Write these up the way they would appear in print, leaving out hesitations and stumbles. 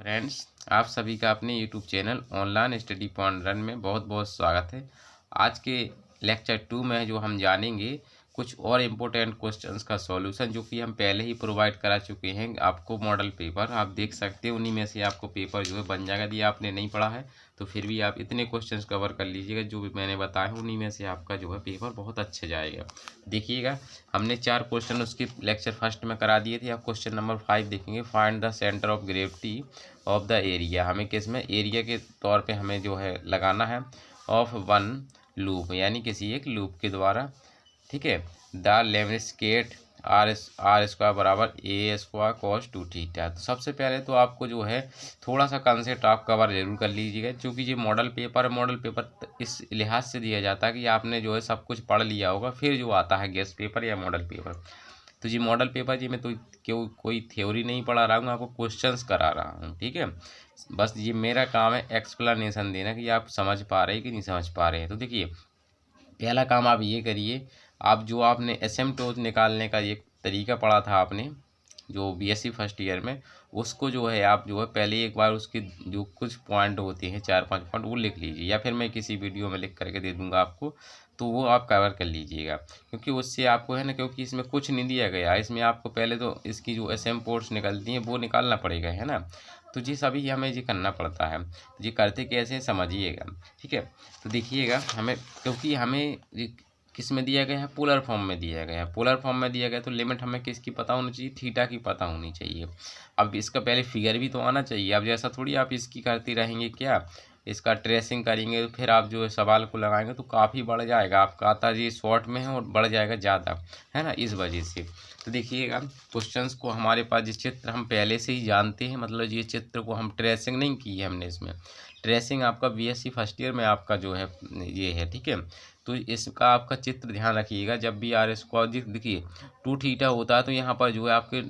Friends, आप सभी का अपने YouTube channel online study point run में बहुत बहुत स्वागत है। आज के लेक्चर 2 में जो हम जानेंगे कुछ और इम्पोर्टेंट क्वेश्चंस का सॉल्यूशन, जो कि हम पहले ही प्रोवाइड करा चुके हैं। आपको मॉडल पेपर आप देख सकते हैं, उन्हीं में से आपको पेपर जो है बन जाएगा। यदि आपने नहीं पढ़ा है तो फिर भी आप इतने क्वेश्चंस कवर कर लीजिएगा जो भी मैंने बताया, उन्हीं में से आपका जो है पेपर बहुत अच्छे जाएगा। देखिएगा, हमने 4 क्वेश्चन उसकी लेक्चर फर्स्ट में करा दिए थे। आप क्वेश्चन नंबर 5 देखेंगे, find the centre of gravity of the area. हमें किस में एरिया के तौर पे हमें जो है लगाना है ऑफ वन लूप, यानी किसी एक लूप के द्वारा। ठीक है, द लेमस्केट आर स्क्वायर बराबर ए स्क्वायर कॉस 2 थीटा। तो सबसे पहले तो आपको जो है थोड़ा सा कंसेप्ट आप कवर जरूर कर लीजिएगा, क्योंकि ये मॉडल पेपर इस लिहाज से दिया जाता है कि आपने जो है सब कुछ पढ़ लिया होगा, फिर जो आता है गेस्ट पेपर या मॉडल पेपर। तो जी मॉडल पेपर जी मैं तो क्यों कोई थ्योरी नहीं पढ़ा रहा हूँ, आपको क्वेश्चंस करा रहा हूँ। ठीक है, बस ये मेरा काम है एक्सप्लेनेशन देना कि आप समझ पा रहे हैं कि नहीं समझ पा रहे हैं। तो देखिए, पहला काम आप ये करिए, आप जो आपने एसिम्पटोट निकालने का एक तरीका पढ़ा था आपने जो बीएससी फर्स्ट ईयर में, उसको जो है आप जो है पहले एक बार उसके जो कुछ पॉइंट होते हैं 4-5 पॉइंट वो लिख लीजिए, या फिर मैं किसी वीडियो में लिख करके दे दूंगा आपको, तो वो आप कवर कर लीजिएगा। क्योंकि उससे आपको है ना, क्योंकि इसमें कुछ नहीं दिया गया, इसमें आपको पहले तो इसकी जो एसिम्पोर्ट्स निकलती हैं वो निकालना पड़ेगा, है ना। तो जी सभी हमें ये करना पड़ता है, तो ये करते कैसे समझिएगा। ठीक है, तो देखिएगा, हमें क्योंकि हमें किस में दिया गया है, पोलर फॉर्म में दिया गया है। पोलर फॉर्म में दिया गया तो लिमिट हमें किसकी पता होनी चाहिए, थीटा की पता होनी चाहिए। अब इसका पहले फिगर भी तो आना चाहिए। अब जैसा थोड़ी आप इसकी करते रहेंगे, क्या इसका ट्रेसिंग करेंगे तो फिर आप जो है सवाल को लगाएंगे तो काफ़ी बढ़ जाएगा। आपका आता जी शॉर्ट में है और बढ़ जाएगा ज़्यादा, है ना, इस वजह से। तो देखिएगा, क्वेश्चंस को हमारे पास जिस चित्र हम पहले से ही जानते हैं, मतलब ये चित्र को हम ट्रेसिंग नहीं की है हमने। इसमें ट्रेसिंग आपका बीएससी फर्स्ट ईयर में आपका जो है ये है। ठीक है, तो इसका आपका चित्र ध्यान रखिएगा। जब भी आर स्क्वायर देखिए 2 थीटा होता है तो यहाँ पर जो है आपके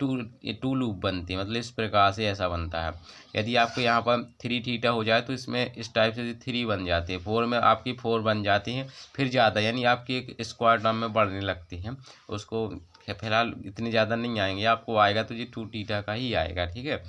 टू लूप बनते हैं, मतलब इस प्रकार से ऐसा बनता है। यदि आपको यहाँ पर 3 थीटा हो जाए तो इसमें इस टाइप से 3 बन जाते हैं, 4 में आपकी 4 बन जाती हैं, फिर ज़्यादा यानी आपकी एक स्क्वायर टर्म में बढ़ने लगती हैं। उसको फिलहाल इतने ज़्यादा नहीं आएंगे, आपको आएगा तो ये 2 थीटा का ही आएगा। ठीक है,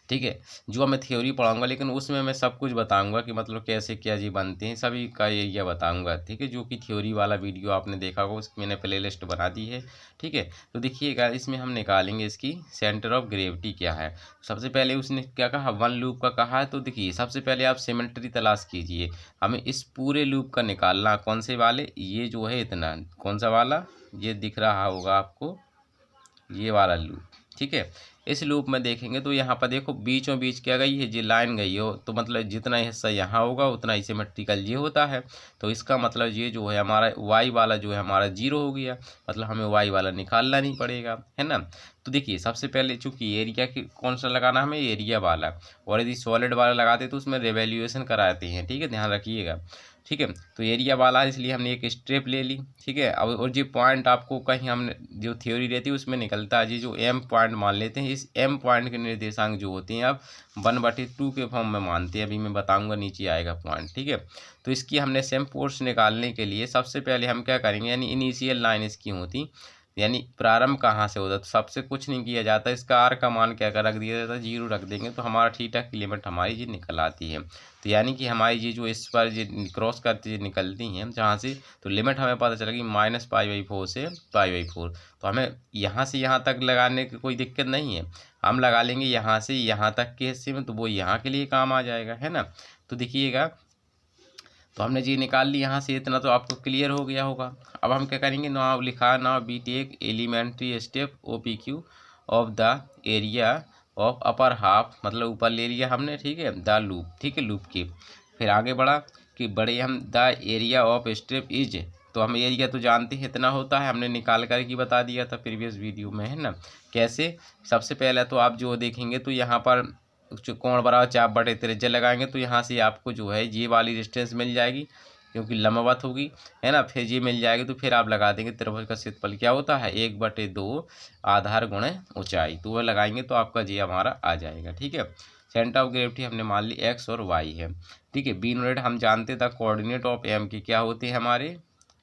ठीक है, जो मैं थ्योरी पढ़ाऊंगा, लेकिन उसमें मैं सब कुछ बताऊंगा कि मतलब कैसे क्या जी बनते हैं, सभी का ये बताऊंगा। ठीक है, जो कि थ्योरी वाला वीडियो आपने देखा होगा उसकी मैंने प्लेलिस्ट बना दी है। ठीक है, तो देखिएगा, इसमें हम निकालेंगे इसकी सेंटर ऑफ ग्रेविटी क्या है। सबसे पहले उसने क्या कहा, वन लूप का कहा है। तो देखिए, सबसे पहले आप सिमेट्री तलाश कीजिए। हमें इस पूरे लूप का निकालना, कौन से वाले, ये जो है इतना, कौन सा वाला, ये दिख रहा होगा आपको, ये वाला लूप। ठीक है, इस लूप में देखेंगे तो यहाँ पर देखो बीचों बीच क्या गई है, जी लाइन गई हो, तो मतलब जितना हिस्सा यहाँ होगा उतना ही सिमेट्रिकल ये होता है। तो इसका मतलब ये जो है हमारा वाई वाला जो है हमारा 0 हो गया, मतलब हमें वाई वाला निकालना नहीं पड़ेगा, है ना। तो देखिए, सबसे पहले चूंकि एरिया की कौन सा लगाना, हमें एरिया वाला, और यदि सॉलिड वाला लगाते तो उसमें रिवैल्यूएशन कराते हैं। ठीक है, ध्यान रखिएगा। ठीक है, तो एरिया वाला है इसलिए हमने एक स्टेप ले ली। ठीक है, अब और जो पॉइंट आपको कहीं हमने जो थ्योरी रहती है उसमें निकलता है जी, जो एम पॉइंट मान लेते हैं, इस एम पॉइंट के निर्देशांक जो होते हैं आप 1/2 के फॉर्म में मानते हैं। अभी मैं बताऊंगा, नीचे आएगा पॉइंट। ठीक है, तो इसकी हमने सेम फोर्स निकालने के लिए सबसे पहले हम क्या करेंगे, यानी इनिशियल लाइन इसकी होती, यानी प्रारंभ कहाँ से होता है, तो सबसे कुछ नहीं किया जाता, इसका आर का मान क्या कर रख दिया जाता है, 0 रख देंगे तो हमारा थीटा की लिमिट हमारी जी निकल आती है। तो यानी कि हमारी ये जो इस पर ये क्रॉस करती निकलती हैं जहाँ से, तो लिमिट हमें पता चलेगी -π/4 से π/4। तो हमें यहाँ से यहाँ तक लगाने की कोई दिक्कत नहीं है, हम लगा लेंगे यहाँ से यहाँ तक के हिस्से में, तो वो यहाँ के लिए काम आ जाएगा, है ना। तो देखिएगा, तो हमने जी निकाल ली यहाँ से, इतना तो आपको क्लियर हो गया होगा। अब हम क्या करेंगे, नाउ लिखा, now we take elementary step OPQ of the area of upper half, मतलब ऊपर ले लिया हमने। ठीक है, द लूप, ठीक है, लूप की। फिर आगे बढ़ा कि बड़े हम the area of step is, तो हम एरिया तो जानते हैं इतना होता है, हमने निकाल कर ही बता दिया था प्रीवियस वीडियो में, है ना। कैसे, सबसे पहले तो आप जो देखेंगे तो यहाँ पर कोण बराबर 4/3 लगाएंगे तो यहाँ से आपको जो है ये वाली डिस्टेंस मिल जाएगी, क्योंकि लंबवत होगी, है ना। फिर ये मिल जाएगी तो फिर आप लगा देंगे त्रिभुज का क्षेत्रफल क्या होता है, 1/2 आधार गुणे ऊंचाई, तो वह लगाएंगे तो आपका ये हमारा आ जाएगा। ठीक है, सेंटर ऑफ ग्रेविटी हमने मान ली x और y है। ठीक है, बी यूनिट हम जानते थे, कोऑर्डिनेट ऑफ एम की क्या होती है हमारे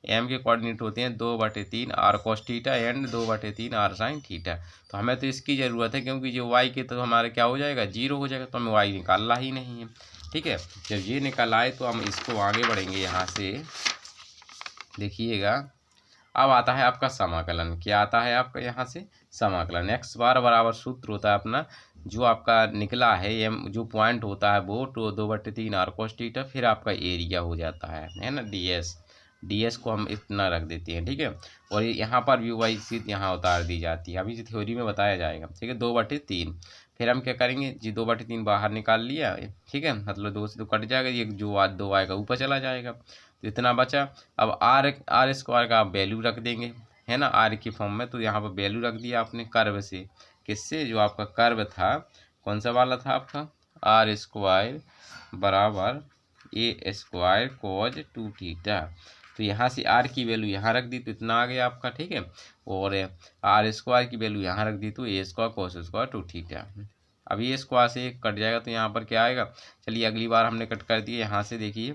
एम के कोऑर्डिनेट होते हैं 2/3 R cos theta and 2/3 R sine theta. तो हमें तो इसकी ज़रूरत है क्योंकि जो वाई के तो हमारा क्या हो जाएगा, 0 हो जाएगा, तो हमें वाई निकालना ही नहीं है। ठीक है, जब ये निकल आए तो हम इसको आगे बढ़ेंगे यहाँ से। देखिएगा अब आता है आपका समाकलन। क्या आता है आपका यहाँ से समाकलन। एक्स बार बराबर सूत्र होता है अपना जो आपका निकला है एम, जो पॉइंट होता है वो 2/3 आर कॉस थीटा, फिर आपका एरिया हो जाता है ना डीएस। डीएस को हम इतना रख देते हैं, ठीक है। और यहाँ पर भी वाई सीध यहाँ उतार दी जाती है, अभी जो थ्योरी में बताया जाएगा, ठीक है। 2/3 फिर हम क्या करेंगे जी, 2/3 बाहर निकाल लिया, ठीक है, मतलब 2 से तो कट जाएगा, ये जो 2 आएगा ऊपर चला जाएगा, तो इतना बचा। अब आर स्क्वायर का आप वैल्यू रख देंगे, है ना, आर की फॉर्म में। तो यहाँ पर वैल्यू रख दिया आपने कर्व से, किससे, जो आपका कर्व था कौन सा वाला था आपका, आर स्क्वायर बराबर ए स्क्वायर कॉज 2 थीटा। तो यहाँ से आर की वैल्यू यहाँ रख दी तो इतना आ गया आपका, ठीक है। और आर स्क्वायर की वैल्यू यहाँ रख दी तो ए स्क्वायर कॉस स्क्वायर 2 थीटा। अब ये स्क्वायर से कट जाएगा तो यहाँ पर क्या आएगा, चलिए अगली बार हमने कट कर दिया यहाँ से, देखिए,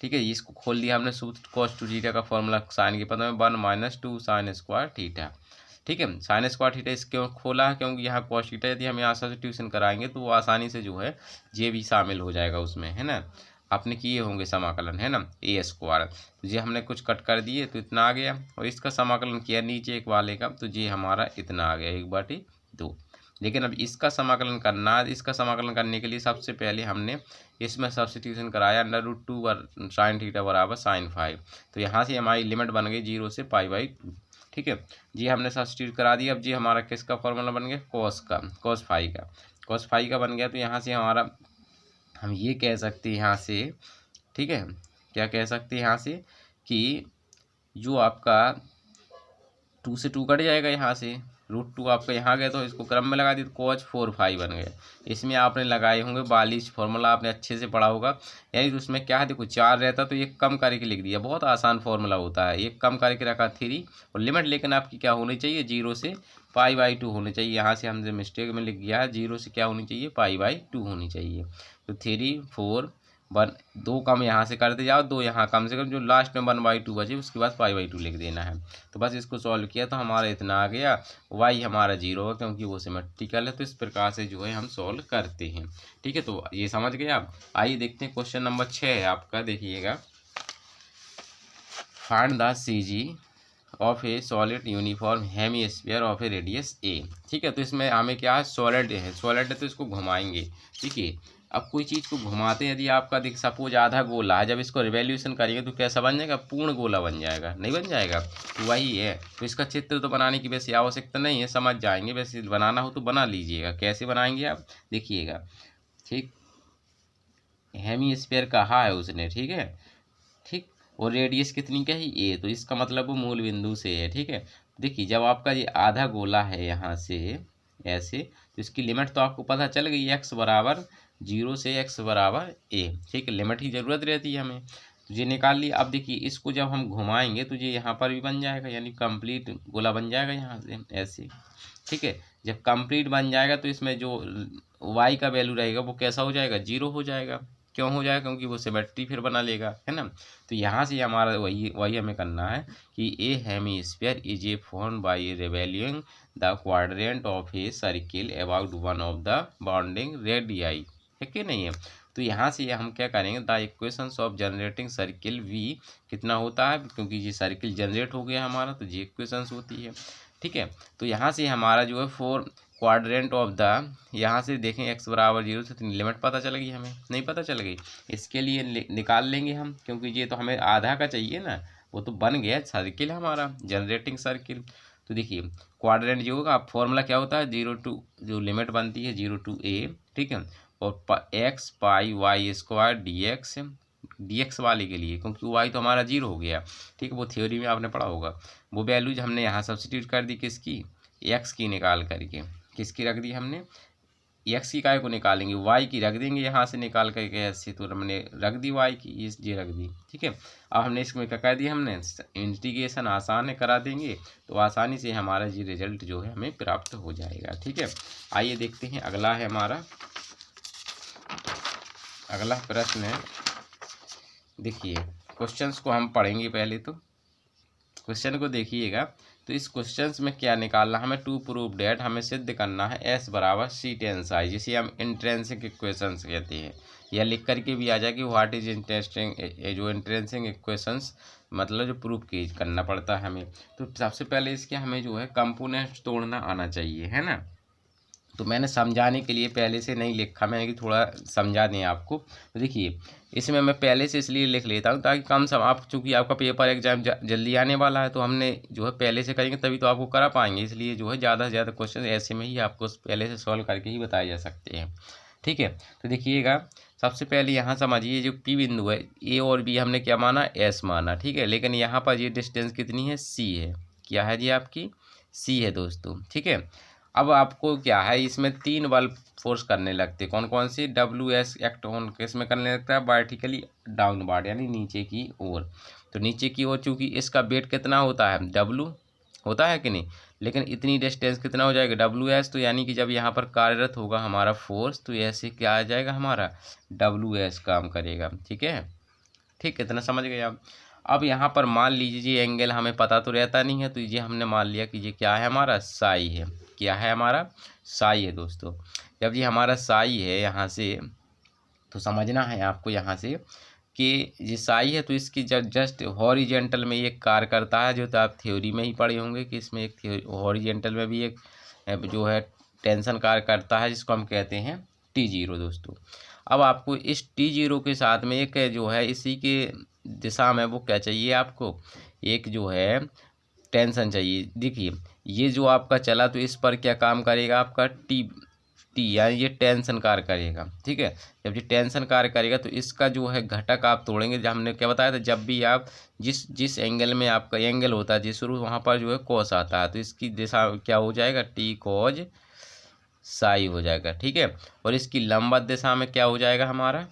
ठीक है। इसको खोल दिया हमने सूत्र कॉस 2 थीटा का फॉर्मूला साइन के पद में 1 - 2 साइन स्क्वायर थीटा, ठीक है। साइन स्क्वायर थीटा इस क्यों खोला है, क्योंकि यहाँ कॉस थीटा यदि हम यहाँ से ट्यूशन कराएंगे तो वो आसानी से जो है ये भी शामिल हो जाएगा उसमें, है ना। आपने किए होंगे समाकलन, है ना, ए स्क्वायर, तो ये हमने कुछ कट कर दिए तो इतना आ गया। और इसका समाकलन किया नीचे एक वाले का, तो ये हमारा इतना आ गया 1/2। लेकिन अब इसका समाकलन करना, इसका समाकलन करने के लिए सबसे पहले हमने इसमें सब्स्टिट्यूशन कराया, √2 साइन थीटा बराबर साइन 5। तो यहाँ से हमारी लिमिट बन गई 0 से π/2, ठीक है जी। हमने सब्स्टिट्यूट करा दिया। अब जी हमारा किसका फॉर्मूला बन गया, कॉस का, cos फाई का बन गया। तो यहाँ से हमारा हम ये कह सकते हैं यहाँ से, ठीक है, क्या कह सकते हैं यहाँ से कि जो आपका 2 से 2 कट जाएगा यहाँ से, √2 आपका यहाँ गया तो इसको क्रम में लगा दी तो cos 4 बन गया। इसमें आपने लगाए होंगे 42 फॉर्मूला, आपने अच्छे से पढ़ा होगा। यानी तो उसमें क्या है, देखो 4 रहता तो एक कम करके लिख दिया, बहुत आसान फॉर्मूला होता है, एक कम करके रखा 3 और लिमिट लेकिन आपकी क्या होनी चाहिए, 0 से π/2 होनी चाहिए। यहाँ से हमने मिस्टेक में लिख गया है, 0 से क्या होनी चाहिए, π/2 होनी चाहिए। तो 3 4 1 2 कम यहाँ से करते जाओ, 2 यहाँ कम से कम, जो लास्ट में 1/2 बचे उसके बाद π/2 लिख देना है। तो बस इसको सॉल्व किया तो हमारा इतना आ गया, y हमारा 0 होगा क्योंकि वो सिमेट्रिकल है। तो इस प्रकार से जो है हम सॉल्व करते हैं, ठीक है। तो ये समझ गए आप। आइए देखते हैं क्वेश्चन नंबर 6 है आपका, देखिएगा। Find the CG of A solid uniform hemisphere of A radius a, ठीक है। तो इसमें हमें क्या है, सॉलिड है, सॉलिड है तो इसको घुमाएंगे, ठीक है। अब कोई चीज़ को घुमाते हैं, यदि आपका देख सपोज आधा गोला है, जब इसको रिवॉल्यूशन करेंगे तो कैसा बन जाएगा, पूर्ण गोला बन जाएगा, नहीं बन जाएगा, तो वही है। तो इसका चित्र तो बनाने की वैसे आवश्यकता नहीं है, समझ जाएंगे, वैसे बनाना हो तो बना लीजिएगा। कैसे बनाएंगे आप देखिएगा, ठीक। हेमीस्फीयर कहा है उसने, ठीक है, ठीक। और रेडियस कितनी का है, ए, तो इसका मतलब वो मूल बिंदु से है, ठीक है। देखिए जब आपका ये आधा गोला है यहाँ से ऐसे, तो इसकी लिमिट तो आपको पता चल गई, x बराबर 0 से x बराबर a, ठीक है। लिमिट की ज़रूरत रहती है हमें, तो ये निकाल लिया। अब देखिए इसको जब हम घुमाएंगे तो ये यहाँ पर भी बन जाएगा, यानी कंप्लीट गोला बन जाएगा यहाँ से ऐसे, ठीक है। जब कंप्लीट बन जाएगा तो इसमें जो y का वैल्यू रहेगा वो कैसा हो जाएगा, 0 हो जाएगा। क्यों हो जाएगा, क्योंकि वो सिमेट्री फिर बना लेगा, है ना। तो यहाँ से हमारा वही हमें करना है कि A hemisphere is a form by revolving the quadrant of a circle about one of the bounding radii, है कि नहीं है। तो यहाँ से हम क्या करेंगे, the equations of generating circle we कितना होता है, क्योंकि ये सर्किल जनरेट हो गया हमारा तो ये इक्वेशंस होती है, ठीक है। तो यहाँ से हमारा जो है 4 क्वाड्रेंट ऑफ द, यहाँ से देखें x बराबर 0 से लिमिट पता चल गई, हमें नहीं पता चल गई, इसके लिए निकाल लेंगे हम, क्योंकि ये तो हमें आधा का चाहिए ना, वो तो बन गया सर्किल हमारा जनरेटिंग सर्किल। तो देखिए क्वाड्रेंट जो होगा, फॉर्मूला क्या होता है, 0 to, जो लिमिट बनती है 0 to a, ठीक है। और x पाई वाई स्क्वायर dx वाले के लिए, क्योंकि y तो हमारा 0 हो गया, ठीक है। वो थ्योरी में आपने पढ़ा होगा, वो वैल्यूज हमने यहाँ सब्स्टिट्यूट कर दी, किसकी, x की निकाल करके, किसकी रख दी हमने, x की काय को निकालेंगे, y की रख देंगे यहाँ से निकाल करके ऐसे, तो हमने रख दी y की, ये रख दी, ठीक है। अब हमने इसमें क्या कर दिया, हमने इंटीग्रेशन आसान है करा देंगे, तो आसानी से हमारा ये रिजल्ट जो है हमें प्राप्त हो जाएगा, ठीक है। आइए देखते हैं अगला है हमारा, अगला प्रश्न है। देखिए क्वेश्चंस को हम पढ़ेंगे पहले तो, क्वेश्चन को देखिएगा। तो इस क्वेश्चन में क्या निकालना हमें, टू प्रूव डेट, हमें सिद्ध करना है एस बराबर सी टेंस आई, जिसे हम इंट्रेंसिक इक्वेशंस कहते हैं, या लिख करके भी आ जाए कि व्हाट इज इंटरेस्टिंग, जो इंट्रेंसिक इक्वेशंस मतलब जो प्रूव की करना पड़ता है हमें। तो सबसे पहले इसके हमें जो है कंपोनेंट्स तोड़ना आना चाहिए, है ना। तो मैंने समझाने के लिए पहले से नहीं लिखा, मैंने कि थोड़ा समझा दें आपको। तो देखिए इसमें मैं पहले से इसलिए लिख लेता हूँ ताकि कम सम आप, चूँकि आपका पेपर एग्जाम जल्दी आने वाला है, तो हमने जो है पहले से करेंगे तभी तो आपको करा पाएंगे, इसलिए जो है ज़्यादा से ज़्यादा क्वेश्चन ऐसे में ही आपको पहले से सॉल्व करके ही बताए जा सकते हैं। ठीक है, तो देखिएगा सबसे पहले यहाँ समझिए जो पी बिंदु है, ए और बी हमने क्या माना, एस माना। ठीक है, लेकिन यहाँ पर ये डिस्टेंस कितनी है, सी है। क्या है जी, आपकी सी है दोस्तों। ठीक है, अब आपको क्या है, इसमें 3 बल फोर्स करने लगते, कौन कौन सी, डब्ल्यू एस एक्ट ऑन किसमें करने लगता है, वर्टिकली डाउनवर्ड यानी नीचे की ओर। तो नीचे की ओर चूँकि इसका वेट कितना होता है, डब्ल्यू होता है कि नहीं, लेकिन इतनी डिस्टेंस कितना हो जाएगा, डब्ल्यू एस। तो यानी कि जब यहाँ पर कार्यरत होगा हमारा फोर्स, तो ऐसे क्या आ जाएगा, हमारा डब्ल्यू एस काम करेगा। ठीक है, ठीक, कितना समझ गए आप। अब यहाँ पर मान लीजिए ये एंगल हमें पता तो रहता नहीं है, तो ये हमने मान लिया कि ये क्या है, हमारा साई है। क्या है, हमारा साई है दोस्तों। जब ये हमारा साई है यहाँ से, तो समझना है आपको यहाँ से कि ये साई है, तो इसकी जस्ट हॉरिजेंटल में ये कार्य करता है, जो तो आप थ्योरी में ही पढ़े होंगे कि इसमें एक हॉरिजेंटल में भी एक जो है टेंशन कार्य करता है, जिसको हम कहते हैं T0 दोस्तों। अब आपको इस T0 के साथ में एक जो है इसी के दिशा में वो क्या चाहिए, आपको एक जो है टेंशन चाहिए। देखिए ये जो आपका चला, तो इस पर क्या काम करेगा, आपका टी यानी ये टेंशन कार्य करेगा। ठीक है, जब ये टेंशन कार्य करेगा तो इसका जो है घटक आप तोड़ेंगे। जब हमने क्या बताया था, जब भी आप जिस एंगल में आपका एंगल होता है जिस शुरू, वहाँ पर जो है कॉस आता है, तो इसकी दिशा क्या हो जाएगा, टी कॉज साई हो जाएगा। ठीक है, और इसकी लंबवत दिशा में क्या हो जाएगा, हमारा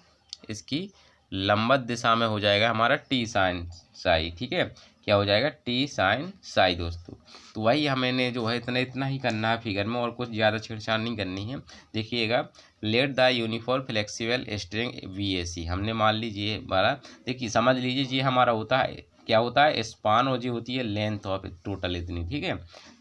इसकी लंबवत दिशा में हो जाएगा हमारा टी साइन साई। ठीक है, क्या हो जाएगा, टी साइन साई दोस्तों। तो वही हमें जो है इतना ही करना है फिगर में, और कुछ ज़्यादा छेड़छाड़ नहीं करनी है। देखिएगा, let the uniform flexible string VAC हमने मान लीजिए बारा। देखिए समझ लीजिए, ये हमारा होता है, क्या होता है, स्पान, और ये होती है लेंथ ऑफ टोटल इतनी। ठीक है,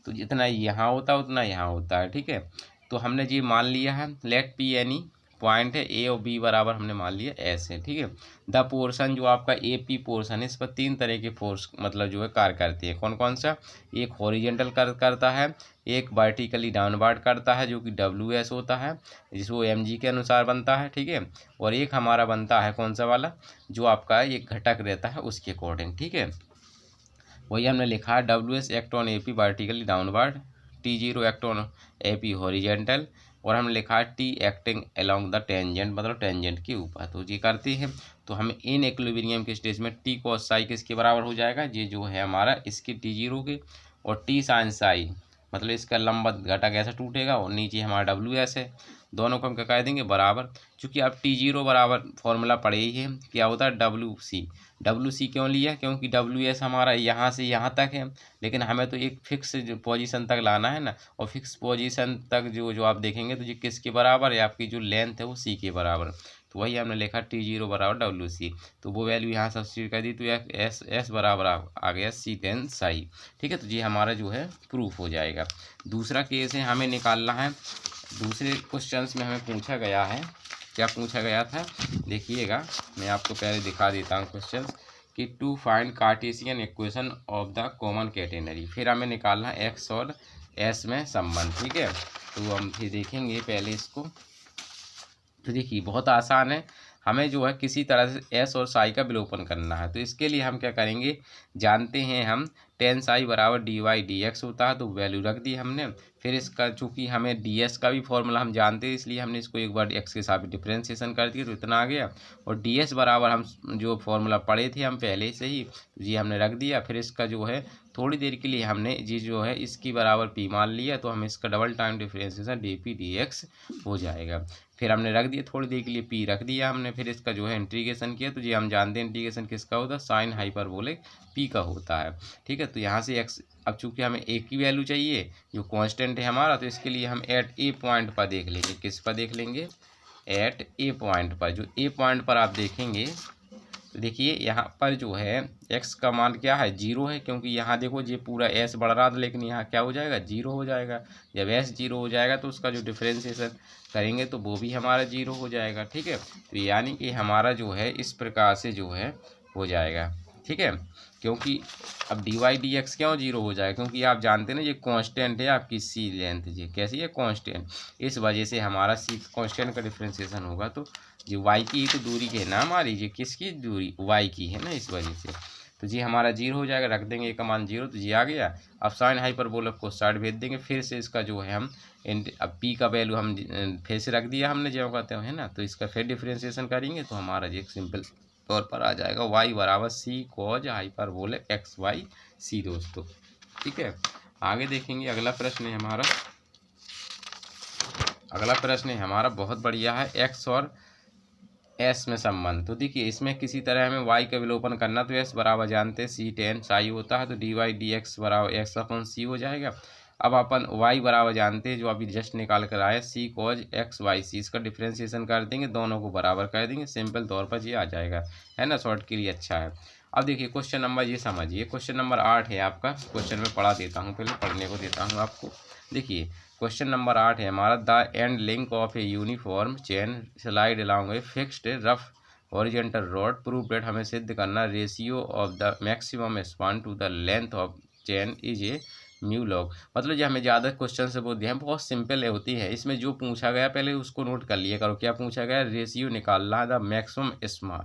तो जितना यहाँ होता है उतना यहाँ होता है। ठीक है, तो हमने ये मान लिया है, लेट P यानी पॉइंट है, ए और बी बराबर हमने मान लिया एस है। ठीक है, द पोर्शन जो आपका AP पोर्शन है, इस पर 3 तरह के फोर्स मतलब जो है कार्य करती है। कौन कौन सा, एक हॉरिजेंटल करता है, एक वर्टिकली डाउनवर्ड करता है जो कि WS होता है, जिसको mg के अनुसार बनता है। ठीक है, और एक हमारा बनता है कौन सा वाला, जो आपका एक घटक रहता है उसके अकॉर्डिंग। ठीक है, वही हमने लिखा है, WS act on AP vertically downward, T0 act on AP horizontal, और हमने लिखा है T acting along the tangent, मतलब टेंजेंट के ऊपर। तो ये करते हैं, तो हमें इन इक्विलिब्रियम के स्टेज में T cos साई किसके बराबर हो जाएगा, ये जो है हमारा इसके T0 के, और T sin साई मतलब इसका लंबवत घटक ऐसा टूटेगा, और नीचे हमारा WS है, दोनों को हम क्या कह देंगे, बराबर। चूँकि आप T0 बराबर फॉर्मूला पढ़े ही है, क्या होता है, WC क्यों लिया, क्योंकि WS हमारा यहाँ से यहाँ तक है, लेकिन हमें तो एक फिक्स पोजीशन तक लाना है ना, और फिक्स पोजीशन तक जो आप देखेंगे तो ये किसके बराबर है, आपकी जो लेंथ है वो C के बराबर। तो वही हमने लिखा T0 बराबर WC, तो वो वैल्यू यहाँ सब्स्टिट्यूट कर दी, तो S बराबर आ गया C tan साई। ठीक है, तो ये हमारा जो है प्रूफ हो जाएगा। दूसरा केस है, हमें निकालना है, दूसरे क्वेश्चंस में हमें पूछा गया है, क्या पूछा गया था, देखिएगा मैं आपको पहले दिखा देता हूँ क्वेश्चन, कि to find Cartesian equation of the common catenary. फिर हमें निकालना है एक्स और एस में संबंध। ठीक है, तो हम फिर देखेंगे पहले इसको। तो देखिए बहुत आसान है, हमें जो है किसी तरह से एस और साई का विलोपन करना है। तो इसके लिए हम क्या करेंगे, जानते हैं हम tan साई बराबर dy/dx होता है, तो वैल्यू रख दी हमने। फिर इसका चूँकि हमें ds का भी फॉर्मूला हम जानते हैं, इसलिए हमने इसको एक बार x के साथ डिफ्रेंशिएशन कर दिया, तो इतना आ गया। और ds बराबर हम जो फॉर्मूला पढ़े थे हम पहले से ही, ये हमने रख दिया। फिर इसका जो है थोड़ी देर के लिए हमने जी जो है इसकी बराबर p मान लिया, तो हम इसका डबल टाइम डिफ्रेंशिएशन dp/dx हो जाएगा। फिर हमने रख दिया, थोड़ी देर के लिए p रख दिया हमने। फिर इसका जो है इंटीग्रेशन किया, तो ये हम जानते हैं इंटीग्रेशन किसका होता है, साइन हाइपरबोलिक p का होता है। ठीक है, तो यहाँ से x, अब चूँकि हमें a की वैल्यू चाहिए जो कांस्टेंट है हमारा, तो इसके लिए हम एट a पॉइंट पर देख लेंगे। किस पर देख लेंगे, एट a पॉइंट पर। जो a पॉइंट पर आप देखेंगे तो देखिए यहाँ पर जो है x का मान क्या है, 0 है, क्योंकि यहाँ देखो ये पूरा s बढ़ रहा था, लेकिन यहाँ क्या हो जाएगा, 0 हो जाएगा। जब s 0 हो जाएगा तो उसका जो डिफ्रेंशिएशन करेंगे तो वो भी हमारा 0 हो जाएगा। ठीक है, तो यानी कि हमारा जो है इस प्रकार से जो है हो जाएगा। ठीक है, क्योंकि अब dy dx क्यों 0 हो जाएगा, क्योंकि आप जानते हैं ना ये कांस्टेंट है आपकी c लेंथ, ये कैसी है, कांस्टेंट, इस वजह से हमारा c कांस्टेंट का डिफ्रेंशिएशन होगा। तो ये y की तो दूरी के ना हमारी, ये किसकी दूरी, y की है ना, इस वजह से तो जी हमारा 0 हो जाएगा। रख देंगे a का मान 0, तो जी आ गया। अब साइन हाइपरबोलिक को साइड भेज देंगे, फिर से इसका जो है हम अब p का वैल्यू हम फिर से रख दिया हमने जो कहते हैं ना, तो इसका फिर डिफ्रेंशिएशन करेंगे तो हमारा एक सिंपल तौर पर आ जाएगा y बराबर c cos hyperbolic x y c दोस्तों। ठीक है, आगे देखेंगे अगला प्रश्न है हमारा। अगला प्रश्न है हमारा बहुत बढ़िया है, x और s में संबंध। तो देखिए इसमें किसी तरह हमें y का विलोपन करना, तो s बराबर जानते हैं c tan साई होता है, तो dy dx बराबर x अपन c हो जाएगा। अब अपन y बराबर जानते हैं जो अभी जस्ट निकाल कर आए, c cos x y c, इसका डिफ्रेंशिएशन कर देंगे, दोनों को बराबर कर देंगे, सिंपल तौर पर ये आ जाएगा, है ना, शॉर्ट के लिए अच्छा है। अब देखिए क्वेश्चन नंबर ये समझिए, क्वेश्चन नंबर 8 है आपका। क्वेश्चन में पढ़ा देता हूँ, पहले पढ़ने को देता हूँ आपको। देखिए क्वेश्चन नंबर 8 है हमारा, the end link of a uniform chain slide along a fixed rough horizontal rod prove that, हमें सिद्ध करना ratio of the maximum span to the length of chain is a mu log. मतलब जो हमें ज़्यादा question से वो दिए हैं, बहुत सिंपल होती है। इसमें जो पूछा गया पहले उसको नोट कर लिया करो, क्या पूछा गया, रेशियो निकालना है द मैक्सिमम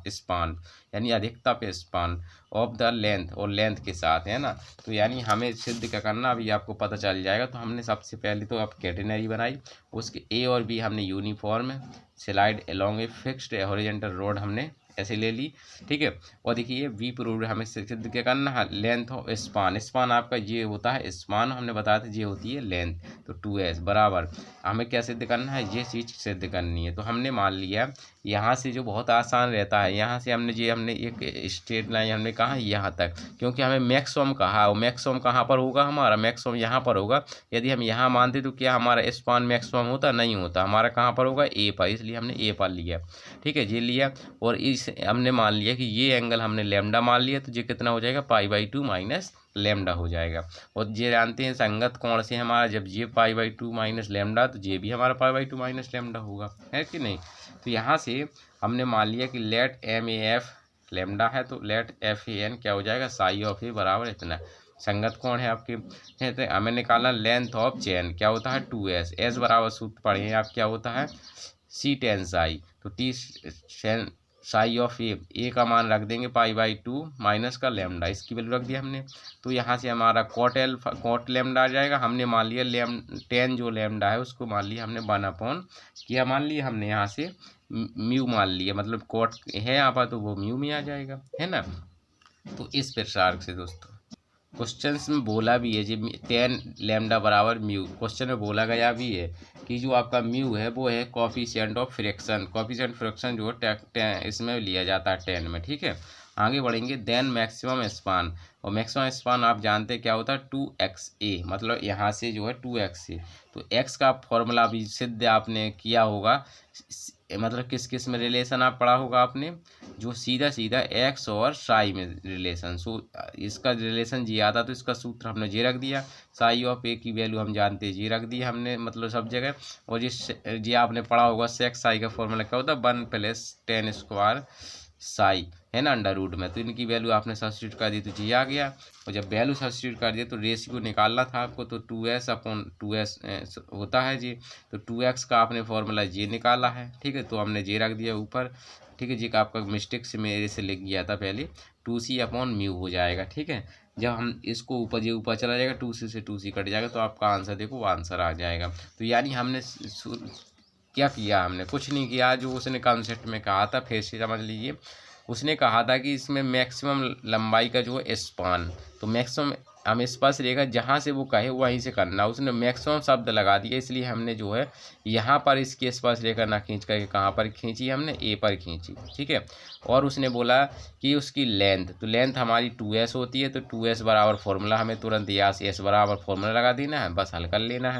स्पान, यानी अधिकता पे स्पान ऑफ द लेंथ, और लेंथ के साथ, है ना। तो यानी हमें सिद्ध क्या करना अभी आपको पता चल जाएगा। तो हमने सबसे पहले तो अब कैटेनरी बनाई, उसके ए और बी हमने uniform slide along a fixed horizontal road हमने ऐसे ले ली। ठीक है, और देखिए वी प्रूव हमें सिद्ध क्या करना है, लेंथ ऑफ स्पान, स्पान आपका ये होता है, स्पान हमने बताया था ये होती है लेंथ, तो 2s बराबर हमें क्या सिद्ध करना है, ये चीज़ सिद्ध करनी है। तो हमने मान लिया यहाँ से जो बहुत आसान रहता है, यहाँ से हमने एक स्ट्रेट लाइन हमने कहा यहाँ तक, क्योंकि हमें मैक्सिमम कहा, और मैक्सिमम कहाँ पर होगा, हमारा मैक्सिमम यहाँ पर होगा। यदि हम यहाँ मानते तो क्या हमारा स्पान मैक्सिमम होता, नहीं होता, हमारा कहाँ पर होगा, ए पर, इसलिए हमने ए पर लिया। ठीक है, ये लिया, और इस हमने मान लिया कि ये एंगल हमने लैम्डा मान लिया, तो ये कितना हो जाएगा, π/2 माइनस लैम्डा हो जाएगा। और ये जानते हैं संगत कोण से हमारा, जब ये π/2 माइनस लैम्डा, तो ये भी हमारा π/2 माइनस लैम्डा होगा, है कि नहीं। तो यहाँ से हमने मान लिया कि लेट MAF लैम्डा है, तो लेट FAN क्या हो जाएगा, साई ऑफ ए बराबर इतना, संगत कोण है आपके, है। तो हमें निकालना लेंथ ऑफ चेन, क्या होता है 2s, s बराबर सूत्र पढ़े आप, क्या होता है c tan साई, तो t साई ऑफ ए का मान रख देंगे π/2 माइनस का लैम्डा, इसकी वैल्यू रख दिया हमने। तो यहाँ से हमारा कॉट लैम्डा आ जाएगा। हमने मान लिया टेन जो लैम्डा है उसको मान लिया हमने 1/, क्या मान लिया हमने यहाँ से म्यू मान लिया, मतलब कॉट है यहाँ पर तो वो म्यू में आ जाएगा, है ना। तो इस प्रकार से दोस्तों क्वेश्चन में बोला भी है जी 10 लैम्डा बराबर म्यू, क्वेश्चन में बोला गया भी है कि जो आपका म्यू है वो है coefficient of fraction, coefficient fraction जो है इसमें लिया जाता है 10 में। ठीक है, आगे बढ़ेंगे। देन मैक्सिमम स्पान, और मैक्सिमम स्पान आप जानते हैं क्या होता है 2xa, मतलब यहाँ से जो है 2xa, तो x का फॉर्मूला भी सिद्ध आपने किया होगा, मतलब किस किस में रिलेशन आप पढ़ा होगा आपने, जो सीधा सीधा x और साई में रिलेशन, सो इसका रिलेशन जी आता, तो इसका सूत्र हमने जे रख दिया, साई ऑफ ए की वैल्यू हम जानते हैं जे रख दी हमने, मतलब सब जगह। और ये आपने पढ़ा होगा सेक साई का फॉर्मूला क्या होता है 1 + tan स्क्वायर साई, है ना, अंडर रूट में। तो इनकी वैल्यू आपने सब्स्टिट्यूट कर दी तो जी आ गया, और जब वैल्यू सब्स्टिट्यूट कर दिया तो रेशियो निकालना था आपको, तो 2s/2s होता है जी, तो 2x का आपने फॉर्मूला जे निकाला है। ठीक है, तो हमने जे रख दिया ऊपर। ठीक है जी, का आपका मिस्टेक से मेरे से लिख गया था पहले, 2c/μ हो जाएगा। ठीक है, जब हम इसको ऊपर जे ऊपर चला जाएगा 2c से 2c कट जाएगा, तो आपका आंसर देखो आंसर आ जाएगा। तो यानी हमने क्या किया, हमने कुछ नहीं किया, जो उसने कॉन्सेप्ट में कहा था फिर से समझ लीजिए। उसने कहा था कि इसमें मैक्सिमम लंबाई का जो है स्पान, तो मैक्सिमम हम स्पर्श रेखा जहाँ से वो कहे वहीं से करना। उसने मैक्सिमम शब्द लगा दिया, इसलिए हमने जो है यहाँ पर इसकी स्पर्श रेखा ना खींच करके कहाँ पर खींची, हमने ए पर खींची, ठीक है। और उसने बोला कि उसकी लेंथ, तो लेंथ हमारी 2s होती है, तो 2s बराबर फॉर्मूला हमें तुरंत यहाँ से s बराबर फॉर्मूला लगा देना है, बस हल कर लेना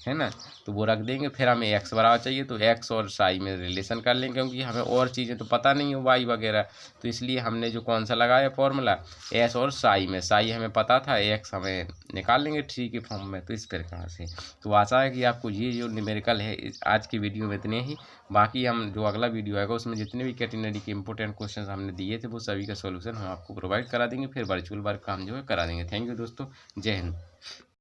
है ना। तो वो रख देंगे। फिर हमें x बराबर चाहिए, तो x और साई में रिलेशन कर लेंगे, क्योंकि हमें और चीज़ें तो पता नहीं है y वगैरह, तो इसलिए हमने जो कौन सा लगाया फॉर्मूला, s और साई में। साई हमें पता था, x हमें निकाल लेंगे ट्री के फॉर्म में। तो इस प्रकार से तो आशा है कि आपको ये जो न्यूमेरिकल है आज की वीडियो में इतने ही। बाकी हम जो अगला वीडियो आएगा उसमें जितने भी कैटेगरी के इंपॉर्टेंट क्वेश्चन हमने दिए थे वो सभी का सॉल्यूशन हम आपको प्रोवाइड करा देंगे, फिर वर्चुअल वर्क का हम जो है करा देंगे। थैंक यू दोस्तों, जय हिंद।